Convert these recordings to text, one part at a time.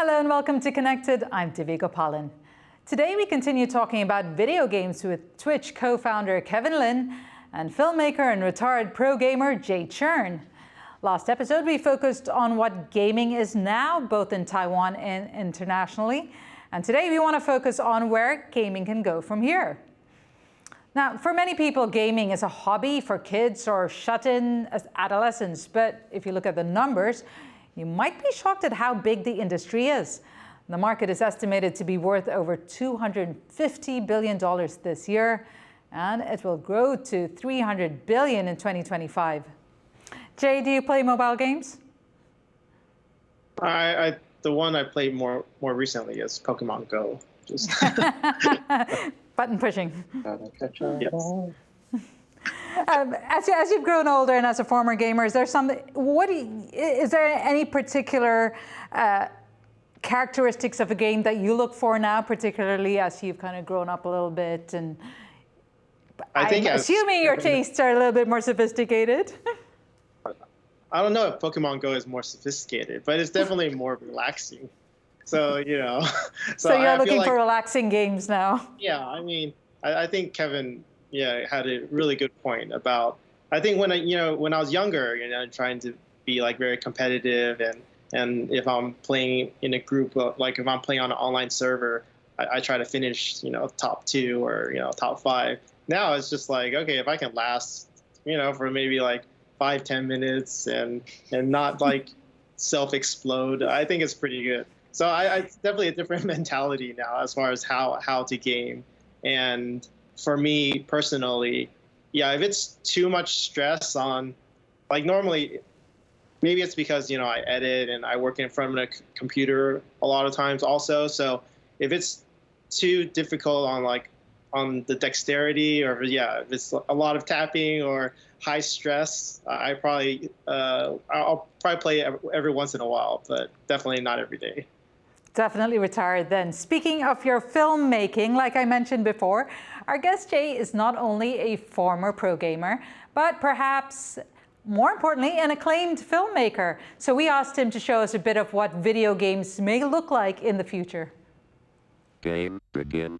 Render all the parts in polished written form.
Hello and welcome to Connected. I'm Divya Gopalan. Today we continue talking about video games with Twitch co-founder Kevin Lin and filmmaker and retired pro gamer Jay Chern. Last episode we focused on what gaming is now, both in Taiwan and internationally. And today we want to focus on where gaming can go from here. Now, for many people, gaming is a hobby for kids or shut-in adolescents. But if you look at the numbers, you might be shocked at how big the industry is. The market is estimated to be worth over $250 billion this year, and it will grow to $300 billion in 2025. Jay, do you play mobile games? The one I played more recently is Pokemon Go. Just Button pushing. Yes. As you've grown older and as a former gamer, is there any particular characteristics of a game that you look for now, particularly as you've kind of grown up a little bit? And I'm assuming your tastes are a little bit more sophisticated. I don't know if Pokemon Go is more sophisticated, but it's definitely more relaxing. So, you know. So you're looking for relaxing games now. Yeah, I mean, I think Kevin had a really good point about, I think when I was younger, trying to be like very competitive and if I'm playing in a group, like if I'm playing on an online server, I try to finish, top 2 or, top 5. Now it's just like, okay, if I can last, for maybe like 5-10 minutes and not like self-explode, I think it's pretty good. So it's definitely a different mentality now as far as how to game. And for me personally, if it's too much stress on, like normally, maybe it's because, I edit and I work in front of a computer a lot of times also. So if it's too difficult on the dexterity or if it's a lot of tapping or high stress, I'll probably play every once in a while, but definitely not every day. Definitely retired then. Speaking of your filmmaking, like I mentioned before, our guest Jay is not only a former pro gamer, but perhaps more importantly, an acclaimed filmmaker. So we asked him to show us a bit of what video games may look like in the future. Game begin.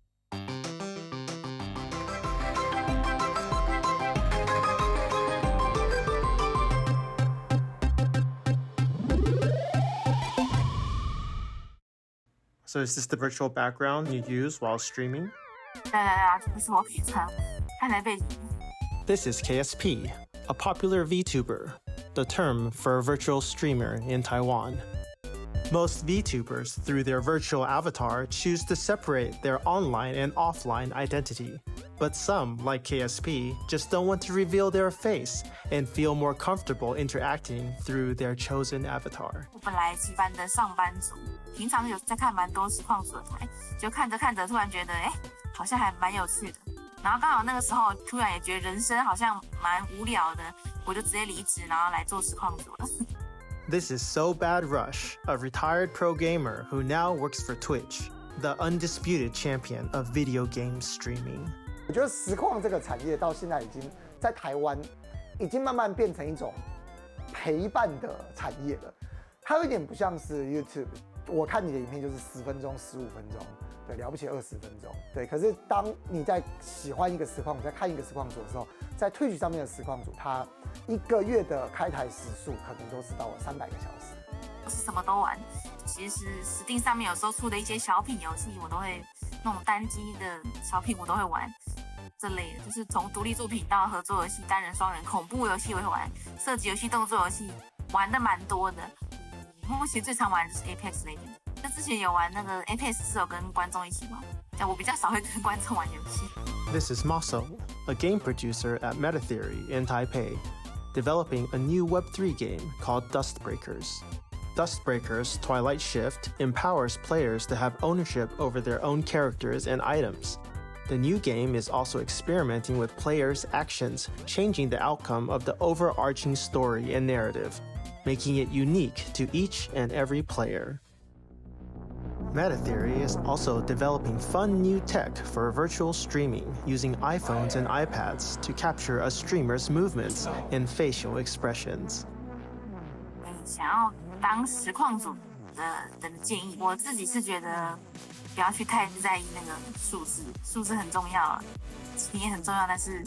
So is this the virtual background you use while streaming? This is KSP, a popular VTuber, the term for a virtual streamer in Taiwan. Most VTubers, through their virtual avatar, choose to separate their online and offline identity. But some, like KSP, just don't want to reveal their face and feel more comfortable interacting through their chosen avatar. 我本来是一般的上班族，平常有在看蛮多实况组的台，就看着看着突然觉得，好像还蛮有趣的。然后刚好那个时候突然也觉得人生好像蛮无聊的，我就直接离职，然后来做实况组了。This is So Bad Rush, a retired pro gamer who now works for Twitch, the undisputed champion of video game streaming. 我觉得实况这个产业到现在已经在台湾已经慢慢变成一种陪伴的产业了。它有点不像是 YouTube， 我看你的影片就是10分钟、15分钟，对，了不起20分钟，对。可是当你在喜欢一个实况组，在看一个实况组的时候，在 Twitch 上面的实况组，它1个月的开台时数可能都是到了300个小时。我是什么都玩，其实Steam上面有时候出的一些小品游戏，我都会那种单机的小品我都会玩。这类的，就是从独立作品到合作游戏、单人、双人、恐怖游戏我会玩，射击游戏、动作游戏玩的蛮多的。目前最常玩的就是 Apex 类的，那之前有玩那个 Apex 是有跟观众一起玩，但我比较少会跟观众玩游戏。This is Maso, a game producer at Metatheory in Taipei, developing a new Web3 game called Dustbreakers. Dustbreakers Twilight Shift empowers players to have ownership over their own characters and items. The new game is also experimenting with players' actions, changing the outcome of the overarching story and narrative, making it unique to each and every player. Metatheory is also developing fun new tech for virtual streaming using iPhones and iPads to capture a streamer's movements and facial expressions. 想要当实况组的建议。我自己是觉得不要去太在意那个数字，数字很重要，钱也很重要，但是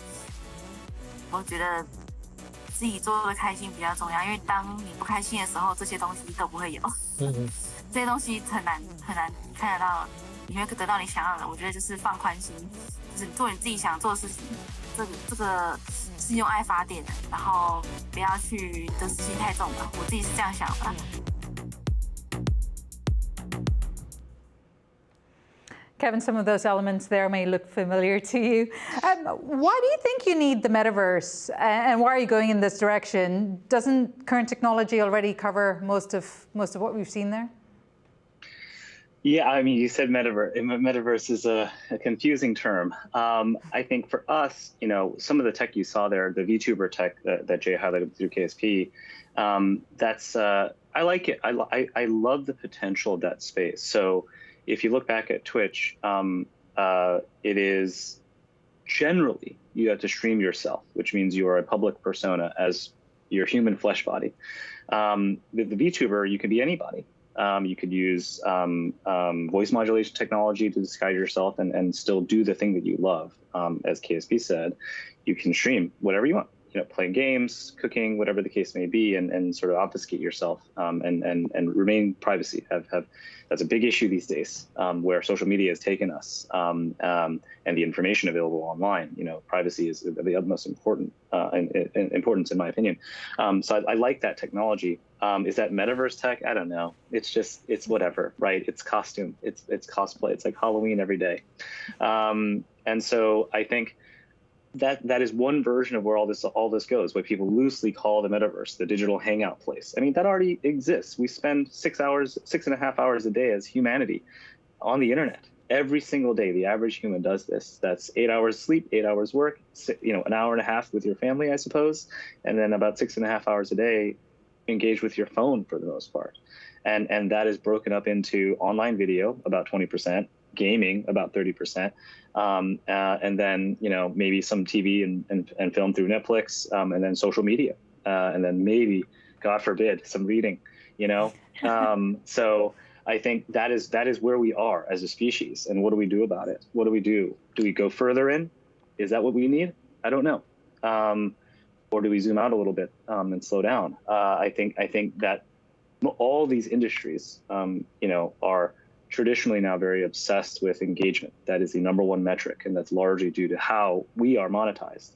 我觉得自己做的开心比较重要，因为当你不开心的时候，这些东西都不会有。这些东西很难看得到，你会得到你想要的。我觉得就是放宽心，就是做你自己想做的事情。这个是用爱发电的，然后不要去得失心太重吧。我自己是这样想的。Kevin, some of those elements there may look familiar to you. Why do you think you need the metaverse, and why are you going in this direction? Doesn't current technology already cover most of what we've seen there? Yeah, I mean, you said metaverse. Metaverse is a confusing term. I think for us, you know, some of the tech you saw there, the VTuber tech that Jay highlighted through KSP, I like it. I love the potential of that space. So if you look back at Twitch, it is generally you have to stream yourself, which means you are a public persona as your human flesh body. The VTuber, you can be anybody. You could use voice modulation technology to disguise yourself and still do the thing that you love. As KSP said, you can stream whatever you want. You know, playing games, cooking, whatever the case may be, and sort of obfuscate yourself and remain privacy. That's a big issue these days, where social media has taken us, and the information available online. You know, privacy is of the utmost importance in my opinion. So I like that technology. Is that metaverse tech? I don't know. It's whatever, right? It's costume. It's cosplay. It's like Halloween every day. And so I think that is one version of where all this goes, what people loosely call the metaverse, the digital hangout place. I mean, that already exists. We spend 6.5 hours a day as humanity on the internet. Every single day, the average human does this. That's 8 hours sleep, 8 hours work, you know, an hour and a half with your family, I suppose, and then about 6.5 hours a day engage with your phone for the most part. And that is broken up into online video, about 20%, gaming, about 30%, and then, you know, maybe some TV and film through Netflix, and then social media, and then maybe, God forbid, some reading, you know. So I think that is where we are as a species. And what do we do about it? What do we do? Do we go further in? Is that what we need? I don't know. Or do we zoom out a little bit and slow down? I think that all these industries, you know, are traditionally now very obsessed with engagement. That is the number one metric, and that's largely due to how we are monetized.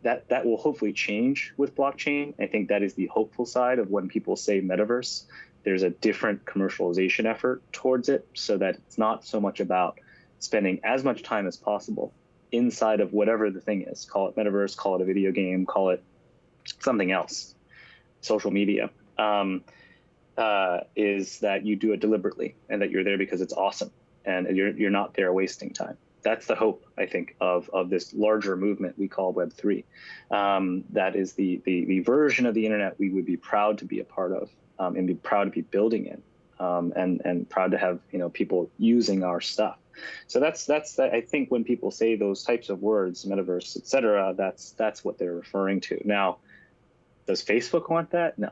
That will hopefully change with blockchain. I think that is the hopeful side of when people say metaverse. There's a different commercialization effort towards it, so that it's not so much about spending as much time as possible inside of whatever the thing is. Call it metaverse, call it a video game, call it something else, social media, is that you do it deliberately and that you're there because it's awesome and you're not there wasting time. That's the hope, I think, of this larger movement we call Web3. That is the version of the internet we would be proud to be a part of, and be proud to be building in, and proud to have, you know, people using our stuff. So that's I think when people say those types of words, metaverse, et cetera, that's what they're referring to. Now, does Facebook want that? No,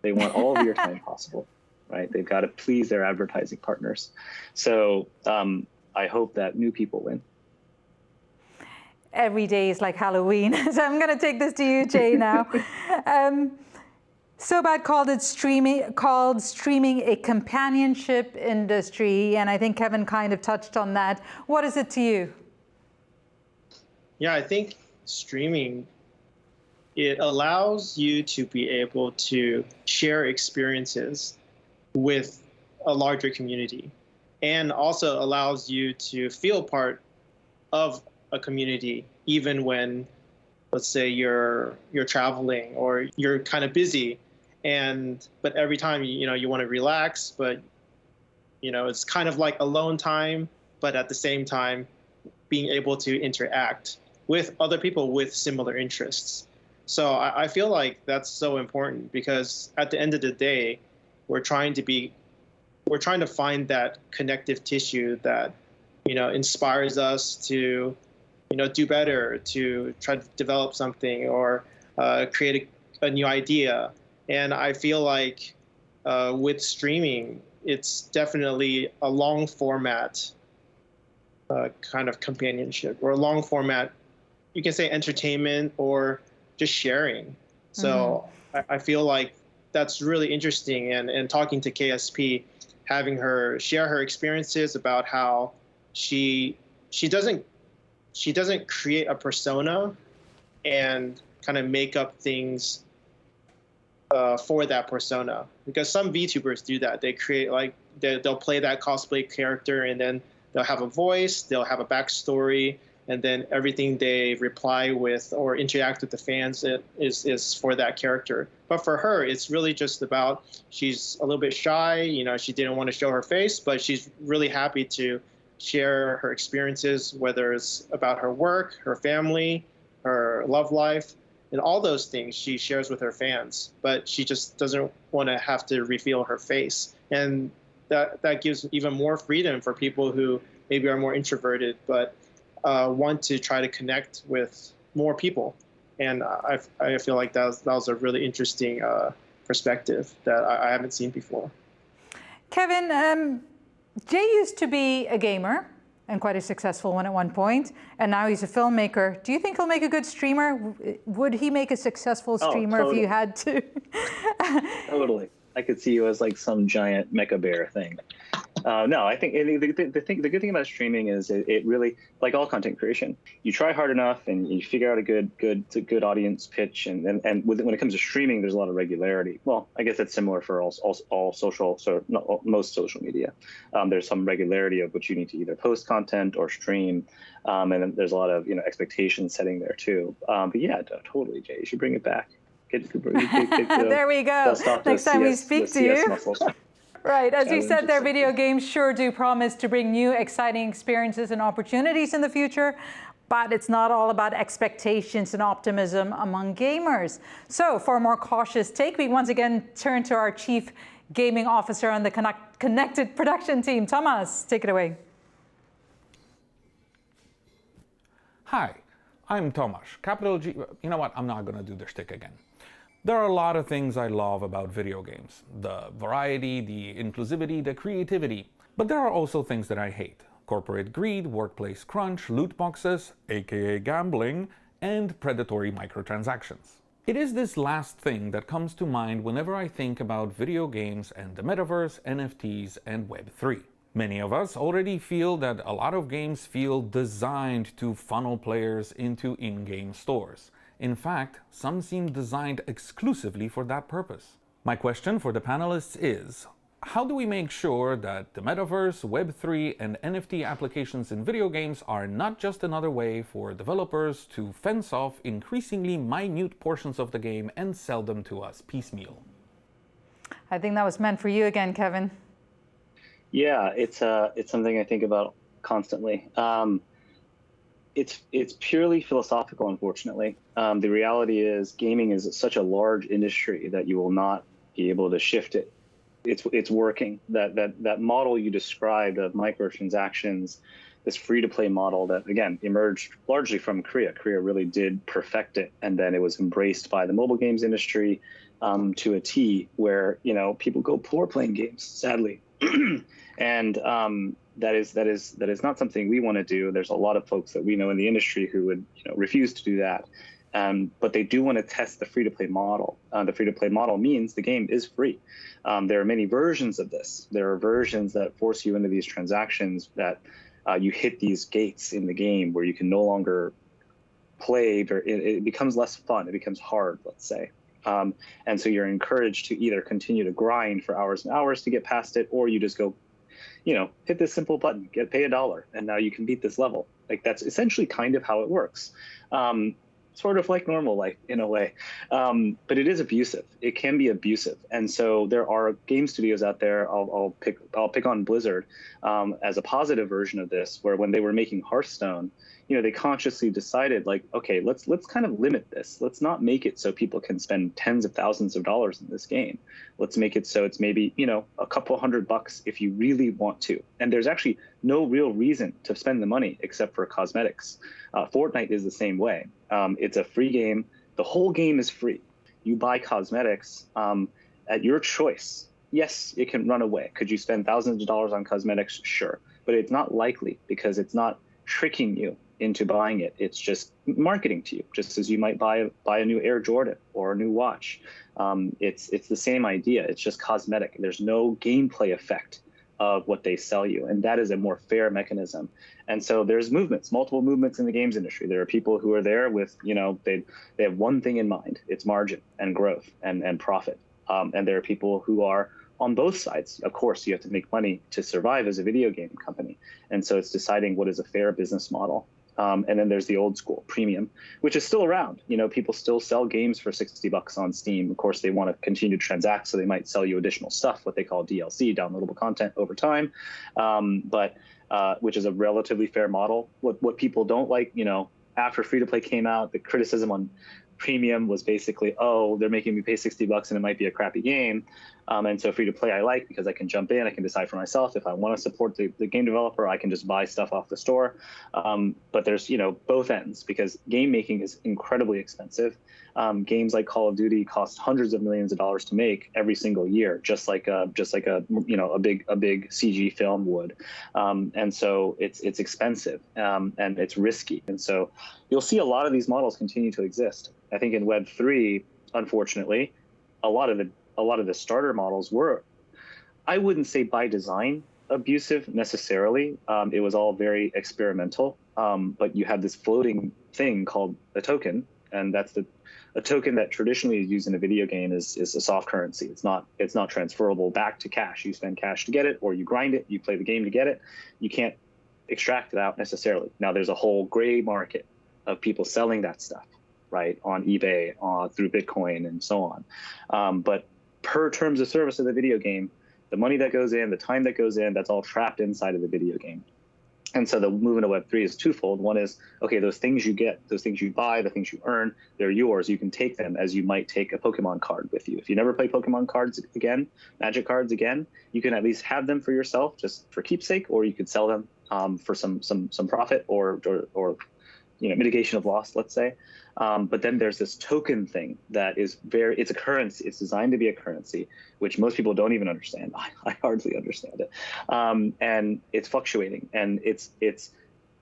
they want all of your time possible, right? They've got to please their advertising partners. So I hope that new people win. Every day is like Halloween. So I'm going to take this to you, Jay, now. Sobat called streaming a companionship industry, and I think Kevin kind of touched on that. What is it to you? Yeah, I think streaming, it allows you to be able to share experiences with a larger community, and also allows you to feel part of a community, even when, let's say, you're traveling or you're kind of busy. But every time, you want to relax, but, it's kind of like alone time, but at the same time, being able to interact with other people with similar interests. So I feel like that's so important, because at the end of the day, we're trying to find that connective tissue that, inspires us to, do better, to try to develop something or create a new idea. And I feel like with streaming, it's definitely a long format kind of companionship, or a long format, you can say entertainment or just sharing. So I feel like that's really interesting. And talking to KSP, having her share her experiences about how she doesn't create a persona and kind of make up things for that persona, because some VTubers do that. They create, like, they'll play that cosplay character, and then they'll have a voice, they'll have a backstory, and then everything they reply with or interact with the fans is for that character. But for her, it's really just about, she's a little bit shy, you know, she didn't want to show her face, but she's really happy to share her experiences, whether it's about her work, her family, her love life, and all those things she shares with her fans. But she just doesn't want to have to reveal her face. And that gives even more freedom for people who maybe are more introverted, but want to try to connect with more people. And I feel like that was a really interesting perspective that I haven't seen before. Kevin, Jay used to be a gamer and quite a successful one at one point, and now he's a filmmaker. Do you think he'll make a good streamer? Would he make a successful streamer if you had to? Totally. I could see you as like some giant mecha bear thing. No, I think the good thing about streaming is it really, like all content creation, you try hard enough and you figure out a good audience pitch, and when it comes to streaming, there's a lot of regularity. Well, I guess that's similar for all social, so not most social media. There's some regularity of which you need to either post content or stream, and then there's a lot of expectation setting there too. But yeah, totally, Jay, you should bring it back. There we go. Next time we speak to you. Right, as you said, their video games sure do promise to bring new exciting experiences and opportunities in the future, but it's not all about expectations and optimism among gamers. So for a more cautious take, we once again turn to our Chief Gaming Officer on the Connected Production team. Thomas, take it away. Hi, I'm Tomasz, capital G. You know what, I'm not gonna do the shtick again. There are a lot of things I love about video games. The variety, the inclusivity, the creativity. But there are also things that I hate. Corporate greed, workplace crunch, loot boxes, aka gambling, and predatory microtransactions. It is this last thing that comes to mind whenever I think about video games and the metaverse, NFTs, and Web3. Many of us already feel that a lot of games feel designed to funnel players into in-game stores. In fact, some seem designed exclusively for that purpose. My question for the panelists is, how do we make sure that the metaverse, Web3, and NFT applications in video games are not just another way for developers to fence off increasingly minute portions of the game and sell them to us piecemeal? I think that was meant for you again, Kevin. Yeah, it's something I think about constantly. It's purely philosophical, unfortunately. The reality is gaming is such a large industry that you will not be able to shift it. It's working. That model you described of microtransactions, this free-to-play model that, again, emerged largely from Korea. Korea really did perfect it, and then it was embraced by the mobile games industry to a T, where people go poor playing games, sadly. And that is not something we want to do. There's a lot of folks that we know in the industry who would refuse to do that. But they do want to test the free-to-play model. The free-to-play model means the game is free. There are many versions of this. There are versions that force you into these transactions that you hit these gates in the game where you can no longer play. It becomes less fun. It becomes hard, let's say. And so you're encouraged to either continue to grind for hours and hours to get past it, or you just go, hit this simple button, pay $1, and now you can beat this level. Like, that's essentially kind of how it works. Sort of like normal life in a way. But it is abusive. It can be abusive. And so there are game studios out there, I'll pick on Blizzard as a positive version of this, where when they were making Hearthstone, they consciously decided, like, okay, let's kind of limit this. Let's not make it so people can spend tens of thousands of dollars in this game. Let's make it so it's maybe, a couple $100 if you really want to. And there's actually no real reason to spend the money except for cosmetics. Fortnite is the same way. It's a free game. The whole game is free. You buy cosmetics at your choice. yes, it can run away. Could you spend thousands of dollars on cosmetics? Sure. But it's not likely because it's not tricking you into buying it. It's just marketing to you, just as you might buy a new Air Jordan or a new watch. It's the same idea. It's just cosmetic. There's no gameplay effect of what they sell you, and that is a more fair mechanism. And so there's movements, multiple movements in the games industry. There are people who are there with, they have one thing in mind. It's margin and growth and profit. And there are people who are on both sides. Of course, you have to make money to survive as a video game company. And so it's deciding what is a fair business model. And then there's the old school premium, which is still around. People still sell games for $60 on Steam. Of course, they want to continue to transact, so they might sell you additional stuff, what they call DLC, downloadable content over time, which is a relatively fair model. What people don't like, after free-to-play came out, the criticism on premium was basically, oh, they're making me pay $60 and it might be a crappy game. And so free to play I like because I can jump in, I can decide for myself. If I want to support the game developer, I can just buy stuff off the store. But there's, both ends because game making is incredibly expensive. Games like Call of Duty cost hundreds of millions of dollars to make every single year, just like a big CG film would. And so it's expensive and it's risky. And so you'll see a lot of these models continue to exist. I think in Web3, unfortunately, a lot of the starter models were, I wouldn't say by design abusive necessarily. It was all very experimental, but you have this floating thing called a token, and that's a token that traditionally is used in a video game is a soft currency. It's not transferable back to cash. You spend cash to get it, or you grind it, you play the game to get it. You can't extract it out necessarily. Now there's a whole gray market of people selling that stuff, right, on eBay, through Bitcoin, and so on. But per terms of service of the video game, the money that goes in, the time that goes in, that's all trapped inside of the video game. And so the movement of Web3 is twofold. One is, okay, those things you get, those things you buy, the things you earn, they're yours. You can take them as you might take a Pokemon card with you. If you never play Pokemon cards again, Magic cards again, you can at least have them for yourself, just for keepsake, or you could sell them for some profit or mitigation of loss, let's say. But then there's this token thing that is it's a currency. It's designed to be a currency, which most people don't even understand. I hardly understand it. And it's fluctuating, and it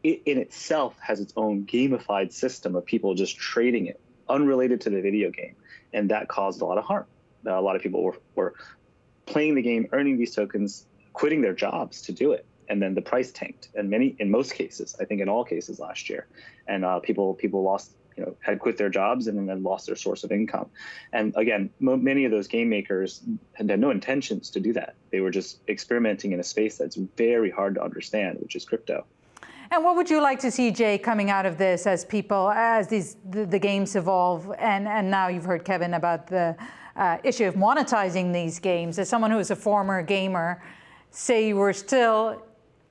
in itself has its own gamified system of people just trading it, unrelated to the video game. And that caused a lot of harm. A lot of people were playing the game, earning these tokens, quitting their jobs to do it. And then the price tanked, and in most cases, I think in all cases last year, and people lost, had quit their jobs and then lost their source of income. And again, many of those game makers had no intentions to do that. They were just experimenting in a space that's very hard to understand, which is crypto. And what would you like to see, Jay, coming out of this as the games evolve? And now you've heard Kevin about the issue of monetizing these games. As someone who is a former gamer, say you were still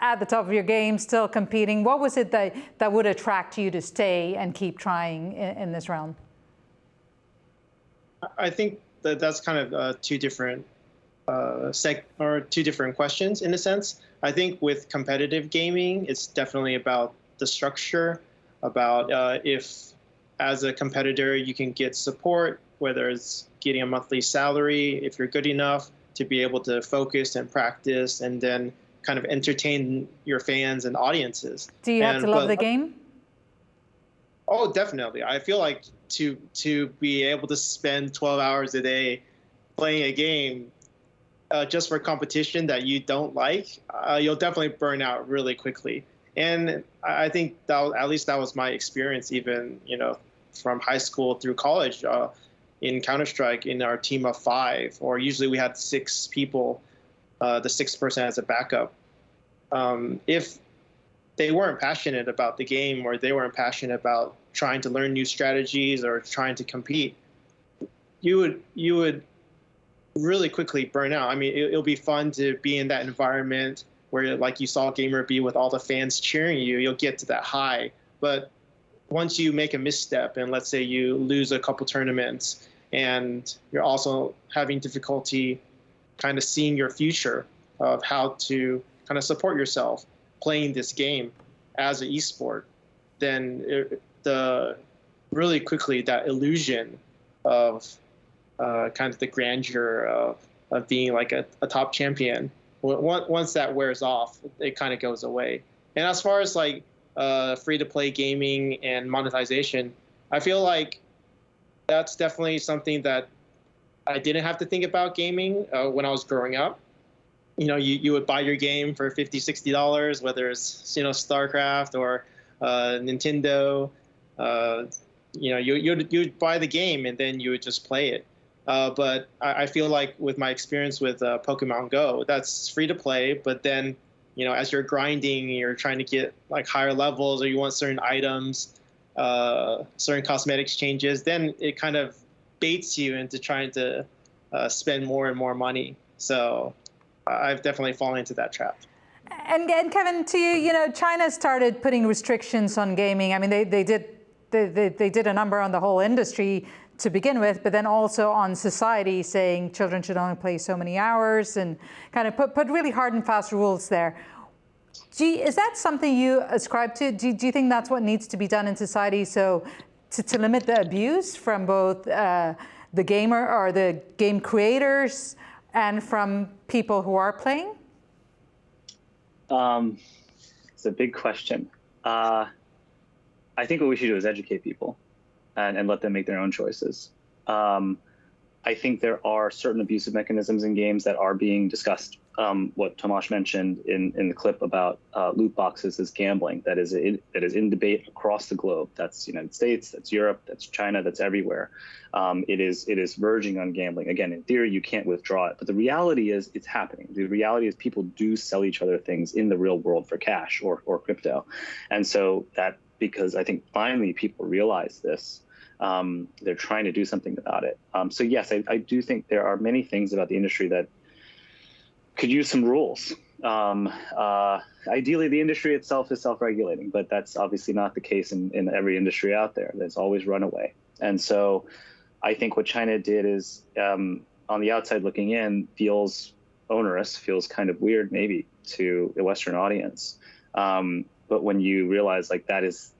at the top of your game, still competing, what was it that would attract you to stay and keep trying in this realm? I think that's kind of two different questions in a sense. I think with competitive gaming, it's definitely about the structure, about if as a competitor you can get support, whether it's getting a monthly salary, if you're good enough to be able to focus and practice and then kind of entertain your fans and audiences. Do you have to love the game? Oh, definitely. I feel like to be able to spend 12 hours a day playing a game just for competition that you don't like, you'll definitely burn out really quickly. And I think at least that was my experience, even from high school through college. In Counter-Strike, in our team of 5, or usually we had 6 people, the 6th person as a backup. If they weren't passionate about the game, or they weren't passionate about trying to learn new strategies or trying to compete, you would really quickly burn out. I mean, it'll be fun to be in that environment where, like you saw Gamer B with all the fans cheering you, you'll get to that high. But once you make a misstep, and let's say you lose a couple tournaments, and you're also having difficulty kind of seeing your future of how to kind of support yourself playing this game as an esport, then really quickly that illusion of kind of the grandeur of of being like a top champion. Once that wears off, it kind of goes away. And as far as like free-to-play gaming and monetization, I feel like that's definitely something that I didn't have to think about gaming when I was growing up. You know, you would buy your game for $50, $60, whether it's, you know, StarCraft or Nintendo. You know, you'd buy the game and then you would just play it. But I feel like with my experience with Pokemon Go, that's free to play. But then, you know, as you're grinding, you're trying to get like higher levels, or you want certain items, certain cosmetics changes, then it kind of baits you into trying to spend more and more money. So I've definitely fallen into that trap. And Kevin, to you, you know, China started putting restrictions on gaming. I mean, they did a number on the whole industry to begin with, but then also on society, saying children should only play so many hours, and kind of put really hard and fast rules there. Is that something you ascribe to? Do you think that's what needs to be done in society, so to limit the abuse from both the gamer or the game creators and from people who are playing? It's a big question. I think what we should do is educate people and let them make their own choices. I think there are certain abusive mechanisms in games that are being discussed. What Tomasz mentioned in the clip about loot boxes is gambling. That is in debate across the globe. That's the United States, that's Europe, that's China, that's everywhere. It is verging on gambling. Again, in theory, you can't withdraw it, but the reality is it's happening. The reality is people do sell each other things in the real world for cash or crypto. And so that, because I think finally people realize this, they're trying to do something about it. So yes, I do think there are many things about the industry that could use some rules. Ideally, the industry itself is self-regulating, but that's obviously not the case in every industry out there. There's always runaway. And so I think what China did is, on the outside looking in, feels onerous, feels kind of weird maybe to a Western audience. But when you realize like that is,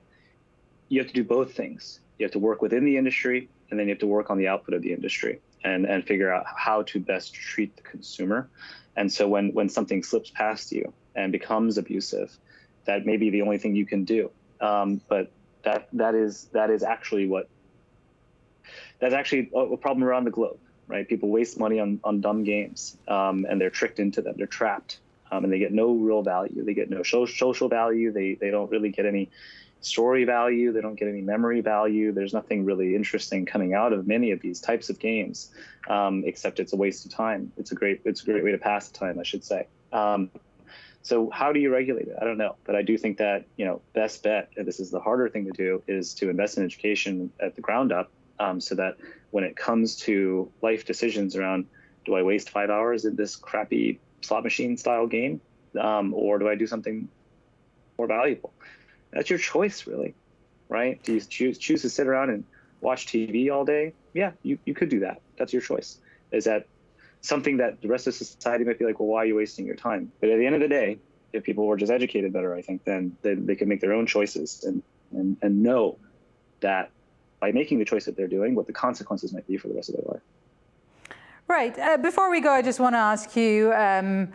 you have to do both things. You have to work within the industry, and then you have to work on the output of the industry and figure out how to best treat the consumer. And so when something slips past you and becomes abusive, that may be the only thing you can do. But that is actually a problem around the globe, right? People waste money on dumb games, and they're tricked into them. They're trapped, and they get no real value. They get no social value. They don't really get any story value. They don't get any memory value. There's nothing really interesting coming out of many of these types of games, except it's a waste of time. It's a great way to pass the time, I should say. So how do you regulate it? I don't know, but I do think that, you know, best bet, and this is the harder thing to do, is to invest in education at the ground up, so that when it comes to life decisions around, do I waste 5 hours in this crappy slot machine style game, or do I do something more valuable? That's your choice, really, right? Do you choose to sit around and watch TV all day? Yeah, you could do that. That's your choice. Is that something that the rest of society might be like, well, why are you wasting your time? But at the end of the day, if people were just educated better, I think then they can make their own choices and know that by making the choice that they're doing, what the consequences might be for the rest of their life. Right. Before we go, I just want to ask you, I'm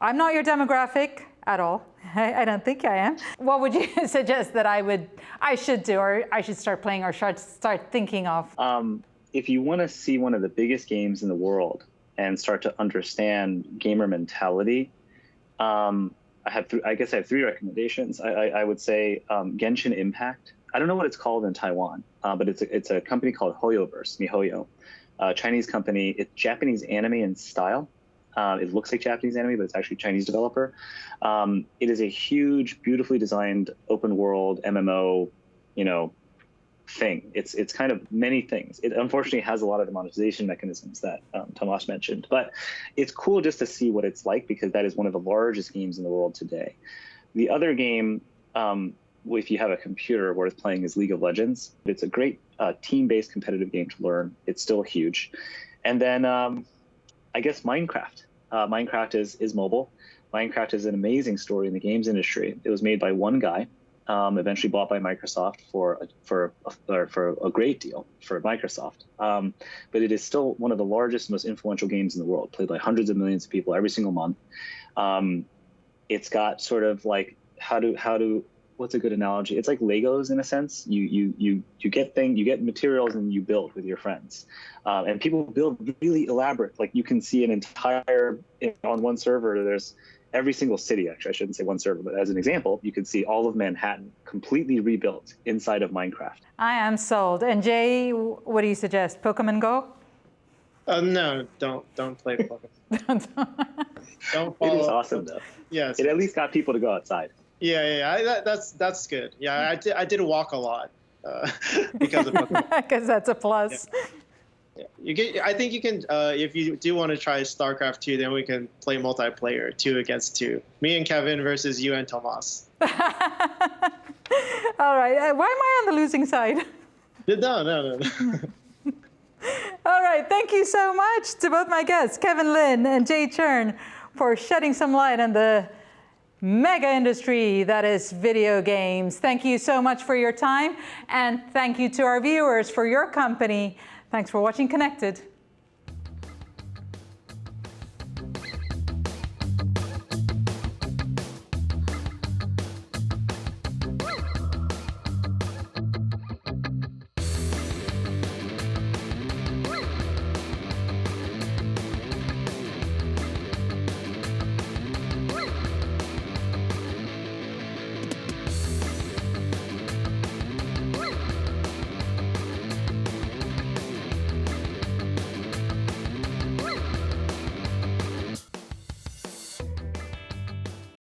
not your demographic at all. I don't think I am. What would you suggest that I should do, or I should start playing, or start thinking of? If you want to see one of the biggest games in the world and start to understand gamer mentality, I guess I have three recommendations. I would say Genshin Impact. I don't know what it's called in Taiwan, but it's a company called HoYoverse, MiHoYo, Chinese company. It's Japanese anime in style. It looks like Japanese anime, but it's actually a Chinese developer. It is a huge, beautifully designed open world MMO, thing. It's kind of many things. It unfortunately has a lot of the monetization mechanisms that Tomasz mentioned, but it's cool just to see what it's like, because that is one of the largest games in the world today. The other game, if you have a computer worth playing, is League of Legends. It's a great team-based competitive game to learn. It's still huge. And then I guess Minecraft. Minecraft is mobile. Minecraft is an amazing story in the games industry. It was made by one guy. eventually bought by Microsoft for a great deal for Microsoft. But it is still one of the largest, most influential games in the world, played by hundreds of millions of people every single month. It's got sort of like what's a good analogy? It's like Legos in a sense. You get materials and you build with your friends. And people build really elaborate, like you can see an entire, on one server, there's every single city, actually, I shouldn't say one server, but as an example, you can see all of Manhattan completely rebuilt inside of Minecraft. I am sold. And Jay, what do you suggest? Pokemon Go? No, don't play Pokemon. Don't follow. It is awesome though. Yes. It at least got people to go outside. Yeah. That's good. Yeah, I did walk a lot because of Pokemon. Because that's a plus. Yeah. I think you can, if you do want to try StarCraft 2, then we can play multiplayer, 2 against 2. Me and Kevin versus you and Tomas. All right. Why am I on the losing side? No. All right. Thank you so much to both my guests, Kevin Lin and Jay Chern, for shedding some light on the mega industry that is video games. Thank you so much for your time. And thank you to our viewers for your company. Thanks for watching Connected.